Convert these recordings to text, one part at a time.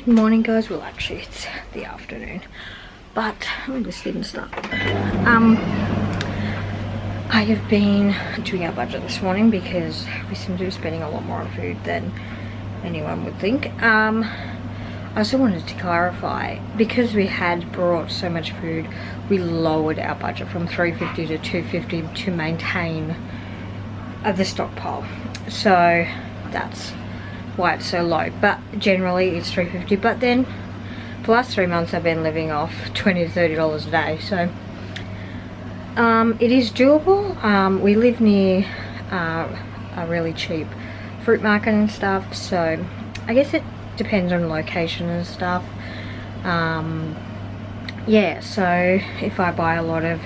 Good morning, guys. Well, actually it's the afternoon, but we just didn't start. I have been doing our budget this morning because we seem to be spending a lot more on food than anyone would think. I also wanted to clarify, because we had brought so much food, we lowered our budget from $350 to $250 to maintain the stockpile. So that's why it's so low, but generally it's $350. But then for the last 3 months I've been living off $20 to $30 a day, so it is doable. We live near a really cheap fruit market and stuff, so I guess it depends on location and stuff. Yeah, so if I buy a lot of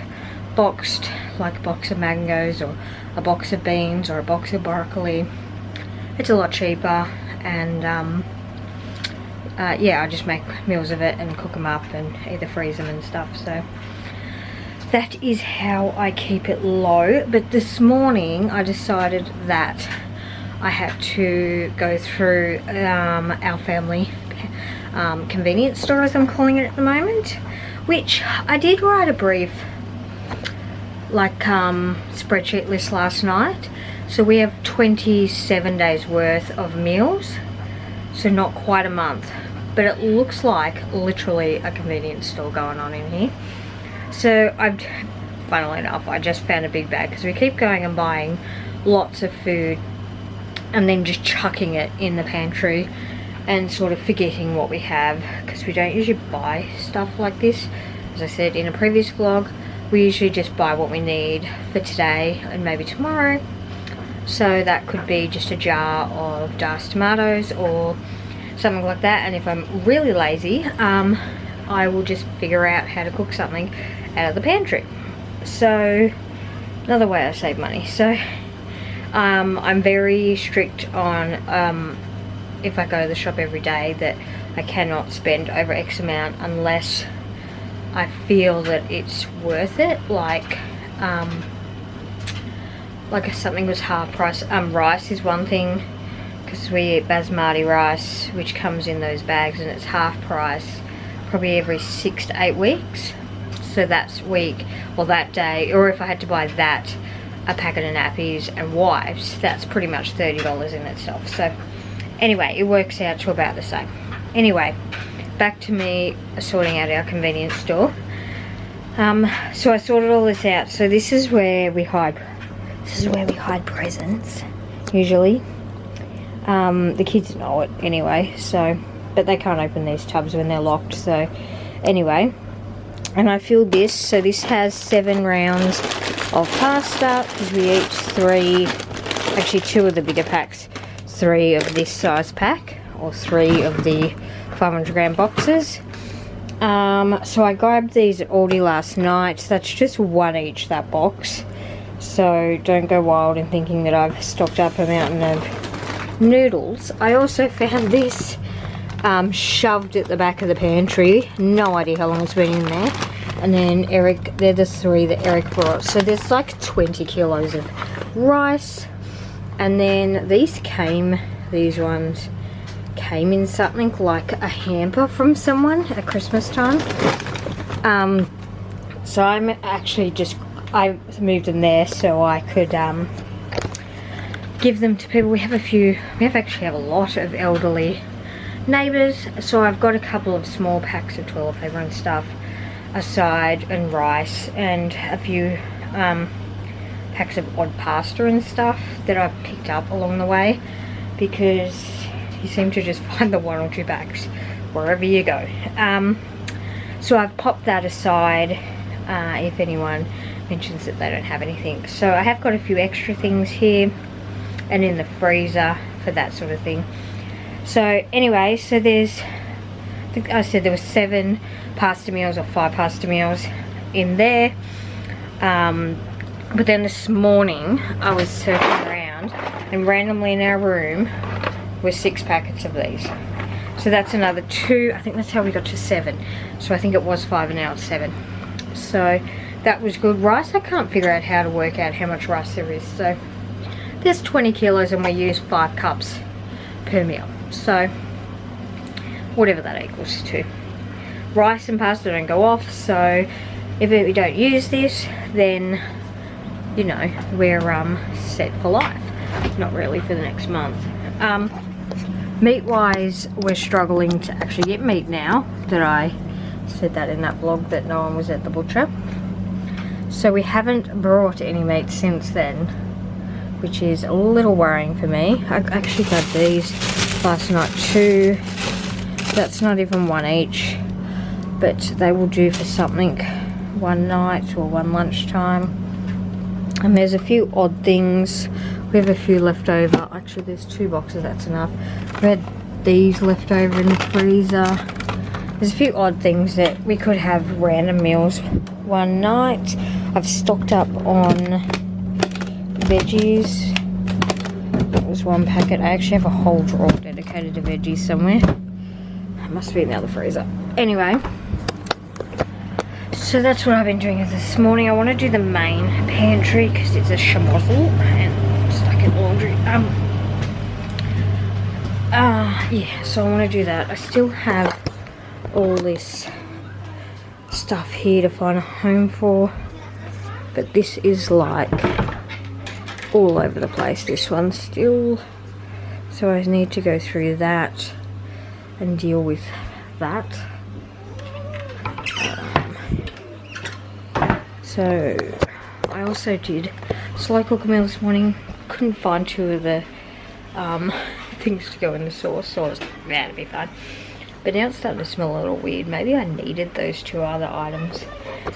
boxed, like a box of mangoes or a box of beans or a box of broccoli, it's a lot cheaper, and yeah, I just make meals of it and cook them up and either freeze them and stuff. So that is how I keep it low. But this morning I decided that I had to go through our family convenience store, as I'm calling it at the moment, which I did write a brief like spreadsheet list last night. So we have 27 days worth of meals, so not quite a month, but it looks like literally a convenience store going on in here. So funnily enough, I just found a big bag, because we keep going and buying lots of food and then just chucking it in the pantry and sort of forgetting what we have, because we don't usually buy stuff like this. As I said in a previous vlog, we usually just buy what we need for today and maybe tomorrow. So that could be just a jar of diced tomatoes or something like that. And if I'm really lazy, I will just figure out how to cook something out of the pantry. So another way I save money. So I'm very strict on if I go to the shop every day, that I cannot spend over X amount unless I feel that it's worth it. Like if something was half price. Rice is one thing, because we eat basmati rice, which comes in those bags, and it's half price probably every 6 to 8 weeks. So that's week, or that day, or if I had to buy that, a packet of nappies and wipes, that's pretty much $30 in itself. So anyway, it works out to about the same. Anyway, back to me sorting out our convenience store. So I sorted all this out. So this is where we hide. This is where we hide presents, usually. The kids know it anyway, so, but they can't open these tubs when they're locked. So anyway, and I filled this. So this has 7 rounds of pasta, because we eat 3, actually 2 of the bigger packs, 3 of this size pack, or 3 of the 500 gram boxes. So I grabbed these at Aldi last night. That's just 1 each, that box. So don't go wild in thinking that I've stocked up a mountain of noodles. I also found this shoved at the back of the pantry. No idea how long it's been in there. And then Eric, they're the 3 that Eric brought. So there's like 20 kilos of rice. And then these ones came in something like a hamper from someone at Christmas time. So I'm actually I moved them there so I could give them to people. We actually have a lot of elderly neighbours, so I've got a couple of small packs of toilet paper and stuff aside, and rice, and a few packs of odd pasta and stuff that I've picked up along the way, because you seem to just find the 1 or 2 packs wherever you go. So I've popped that aside if anyone mentions that they don't have anything. So I have got a few extra things here and in the freezer for that sort of thing. So anyway, so I think I said there were 7 pasta meals or 5 pasta meals in there. But then this morning I was circling around, and randomly in our room were 6 packets of these. So that's another 2. I think that's how we got to 7. So I think it was 5 and now it's 7. So that was good. Rice, I can't figure out how to work out how much rice there is. So there's 20 kilos and we use 5 cups per meal. So whatever that equals to. Rice and pasta don't go off, so if we don't use this, then you know we're set for life. Not really for the next month. Meat wise, we're struggling to actually get meat now that I said that in that vlog that no one was at the butcher. So we haven't brought any meat since then, which is a little worrying for me. I actually got these last night too. That's not even one each, but they will do for something one night or one lunchtime. And there's a few odd things. We have a few left over. Actually, there's 2 boxes, that's enough. We had these left over in the freezer. There's a few odd things that we could have random meals one night. I've stocked up on veggies. That was 1 packet. I actually have a whole drawer dedicated to veggies somewhere. It must be in the other freezer. Anyway, so that's what I've been doing this morning. I want to do the main pantry because it's a schmozzle and stuck in laundry. Yeah, so I want to do that. I still have all this stuff here to find a home for, but this is like all over the place, this one still, so I need to go through that and deal with that. So I also did slow cooker meal this morning. Couldn't find 2 of the things to go in the sauce, so I was like, yeah, it'll be fine. But now it's starting to smell a little weird. Maybe I needed those 2 other items.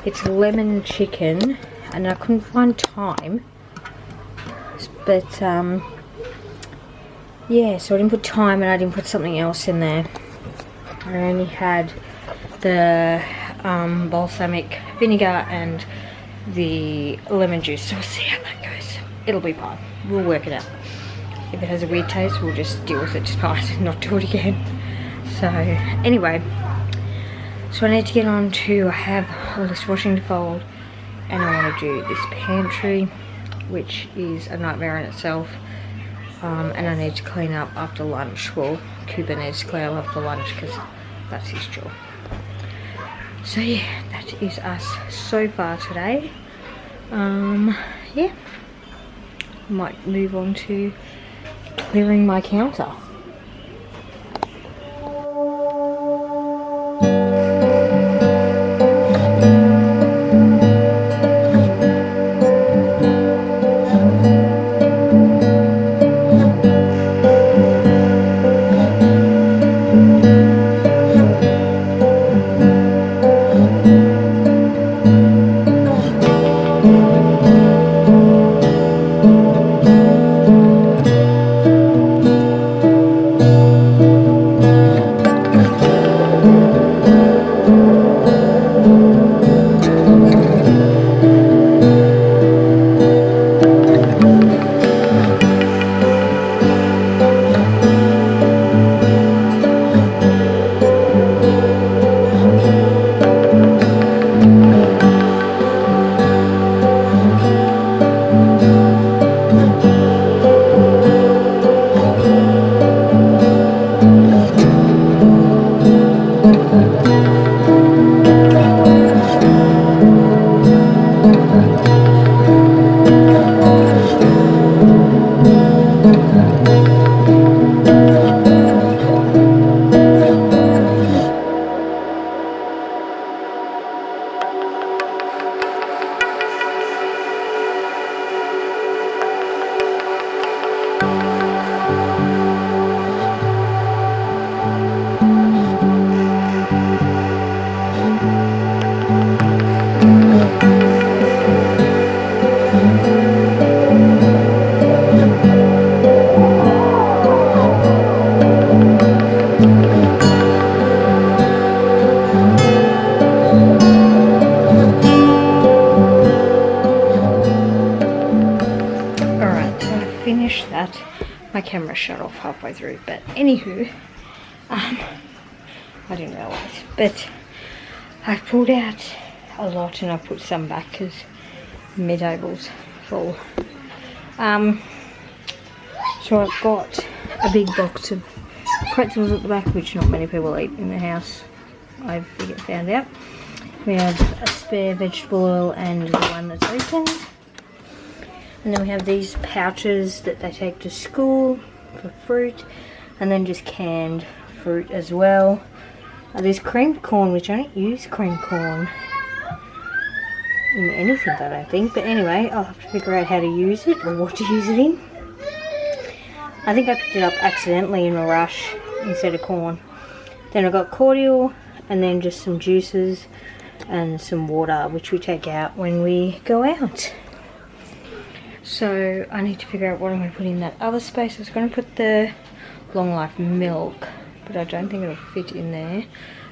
It's lemon chicken, and I couldn't find thyme. But yeah, so I didn't put thyme and I didn't put something else in there. I only had the balsamic vinegar and the lemon juice, so we'll see how that goes. It'll be fine. We'll work it out. If it has a weird taste, we'll just deal with it tonight and not do it again. So anyway, so I need to get on to, I have all this washing to fold, and I want to do this pantry, which is a nightmare in itself. And I need to clean up after lunch. Well, Cooper needs to clean up after lunch because that's his job. So yeah, that is us so far today. Yeah, might move on to clearing my counter. My camera shut off halfway through, but anywho, I didn't realise, but I've pulled out a lot and I've put some back because mid-table's full. So I've got a big box of pretzels at the back, which not many people eat in the house, I've found out. We have a spare vegetable oil and the one that's opened. And then we have these pouches that they take to school for fruit, and then just canned fruit as well. There's creamed corn, which I don't use creamed corn in anything, I don't think, but anyway, I'll have to figure out how to use it or what to use it in. I think I picked it up accidentally in a rush instead of corn. Then I got cordial, and then just some juices and some water, which we take out when we go out. So I need to figure out what I'm going to put in that other space. I was going to put the long life milk, but I don't think it'll fit in there.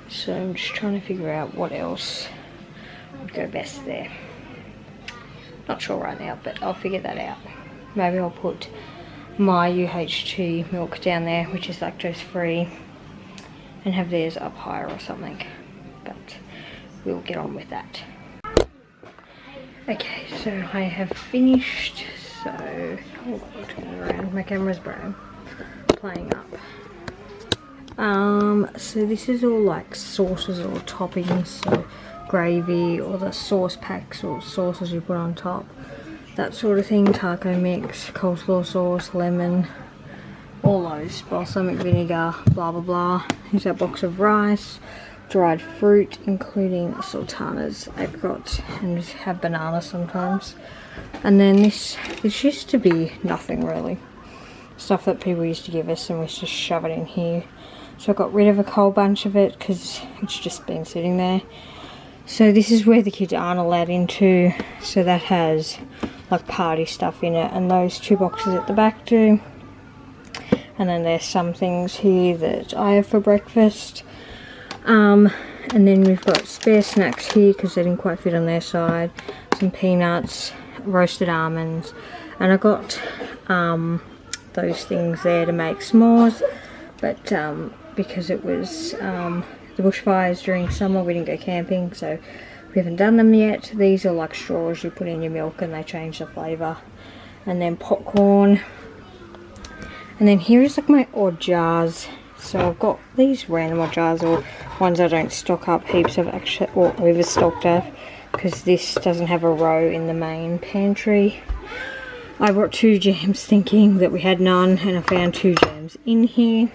So I'm just trying to figure out what else would go best there. Not sure right now, but I'll figure that out. Maybe I'll put my UHT milk down there, which is lactose free, and have theirs up higher or something, but we'll get on with that. Okay, so I have finished. So hold on, I'll turn it around. My camera's brown, playing up. So this is all like sauces or toppings, so gravy or the sauce packs or sauces you put on top, that sort of thing. Taco mix, coleslaw sauce, lemon, all those, balsamic vinegar, blah blah blah. Here's our box of rice, dried fruit including sultanas, apricot, and just have banana sometimes. And then this used to be nothing really, stuff that people used to give us, and we just shove it in here. So I got rid of a whole bunch of it because it's just been sitting there. So this is where the kids aren't allowed into, so that has like party stuff in it, and those two boxes at the back do. And then there's some things here that I have for breakfast. And then we've got spare snacks here because they didn't quite fit on their side. Some peanuts, roasted almonds, and I got those things there to make s'mores, but because it was the bushfires during summer, we didn't go camping, so we haven't done them yet. These are like straws you put in your milk and they change the flavour. And then popcorn. And then here is like my odd jars. So I've got these random odd jars, or ones I don't stock up heaps of, actually, or overstocked of, because this doesn't have a row in the main pantry. I brought 2 jams thinking that we had none, and I found 2 jams in here.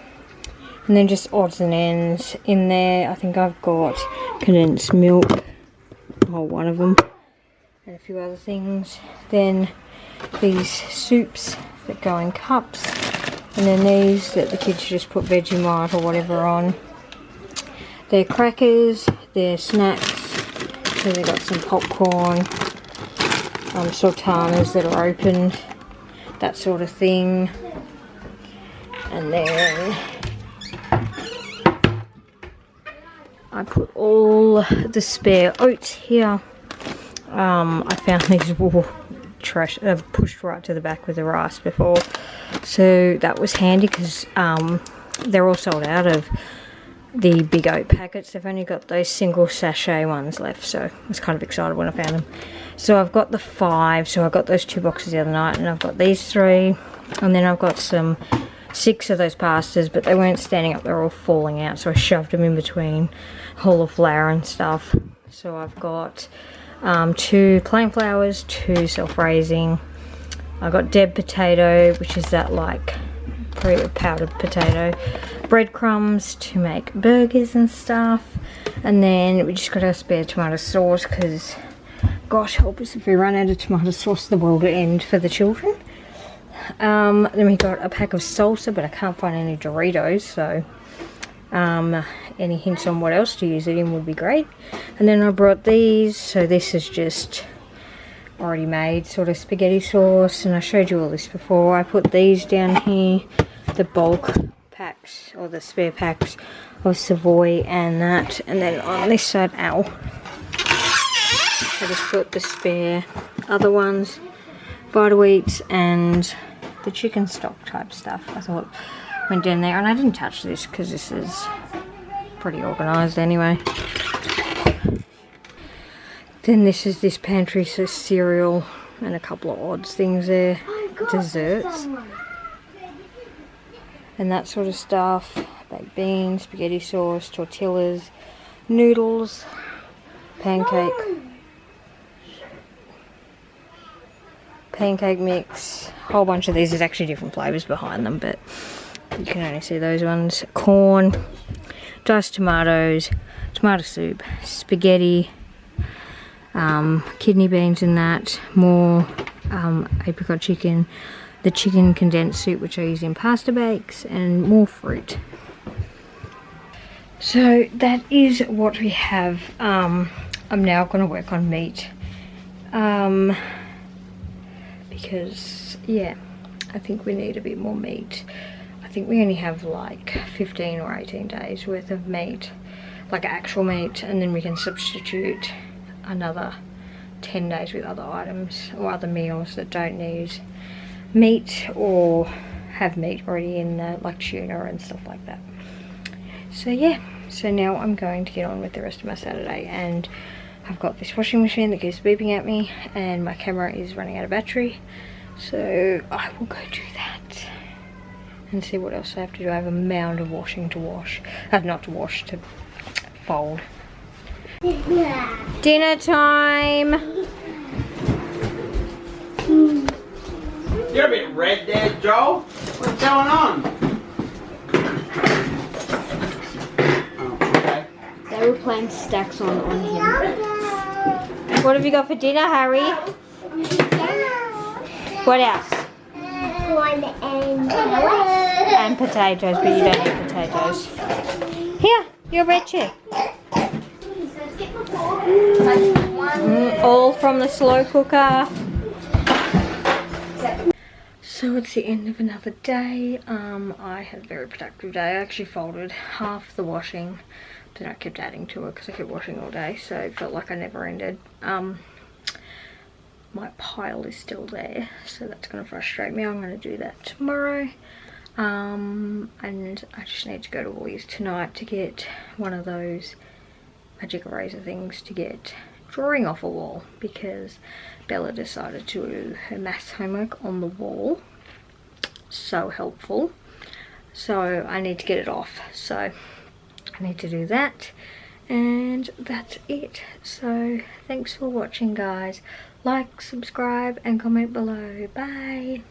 And then just odds and ends in there. I think I've got condensed milk, or one of them, and a few other things. Then these soups that go in cups, and then these that the kids just put Vegemite or whatever on. They're crackers, they're snacks. So they've got some popcorn, sultanas that are opened, that sort of thing. And then I put all the spare oats here. I found these trash pushed right to the back with the rice before, so that was handy because they're all sold out of the big oat packets. They've only got those single sachet ones left, so I was kind of excited when I found them. So I've got the 5, so I got those 2 boxes the other night, and I've got these 3, and then I've got some 6 of those pastas, but they weren't standing up, they were all falling out, so I shoved them in between whole of flour and stuff. So I've got 2 plain flours, 2 self-raising. I got Deb potato, which is that like pre-powdered potato, breadcrumbs to make burgers and stuff, and then we just got our spare tomato sauce because gosh help us if we run out of tomato sauce, the world will end for the children. Then we got a pack of salsa, but I can't find any Doritos, so any hints on what else to use it in would be great. And then I brought these, so this is just already made sort of spaghetti sauce, and I showed you all this before. I put these down here, the bulk packs or the spare packs of Savoy and that, and then on this side, ow, I just put the spare other ones, Vita Wheats and the chicken stock type stuff. I thought went down there, and I didn't touch this because this is pretty organised anyway. Then this is this pantry, so cereal and a couple of odds things there, desserts and that sort of stuff, baked beans, spaghetti sauce, tortillas, noodles, pancake mix, a whole bunch of these. There's actually different flavours behind them, but you can only see those ones. Corn, diced tomatoes, tomato soup, spaghetti, kidney beans in that, more apricot chicken, the chicken condensed soup which I use in pasta bakes, and more fruit. So that is what we have. I'm now going to work on meat because yeah, I think we need a bit more meat. I think we only have like 15 or 18 days worth of meat, like actual meat, and then we can substitute another 10 days with other items or other meals that don't need meat or have meat already in there, like tuna and stuff like that. So yeah, so now I'm going to get on with the rest of my Saturday, and I've got this washing machine that keeps beeping at me, and my camera is running out of battery, so I will go do that and see what else I have to do. I have a mound of washing to wash, not to wash, to fold. Dinner time. You're a bit red there, Joel. What's going on? Oh, okay. They were playing stacks on him. What have you got for dinner, Harry? What else? Corn and Potatoes, but you don't eat potatoes. Here, your red chair. All from the slow cooker. So it's the end of another day. I had a very productive day. I actually folded half the washing, then I kept adding to it because I kept washing all day, so it felt like I never ended. My pile is still there, so that's going to frustrate me. I'm going to do that tomorrow. And I just need to go to Woolies tonight to get one of those magic eraser things to get drawing off a wall, because Bella decided to do her maths homework on the wall. So helpful. So I need to get it off, so I need to do that, and that's it. So thanks for watching, guys. Like, subscribe and comment below. Bye.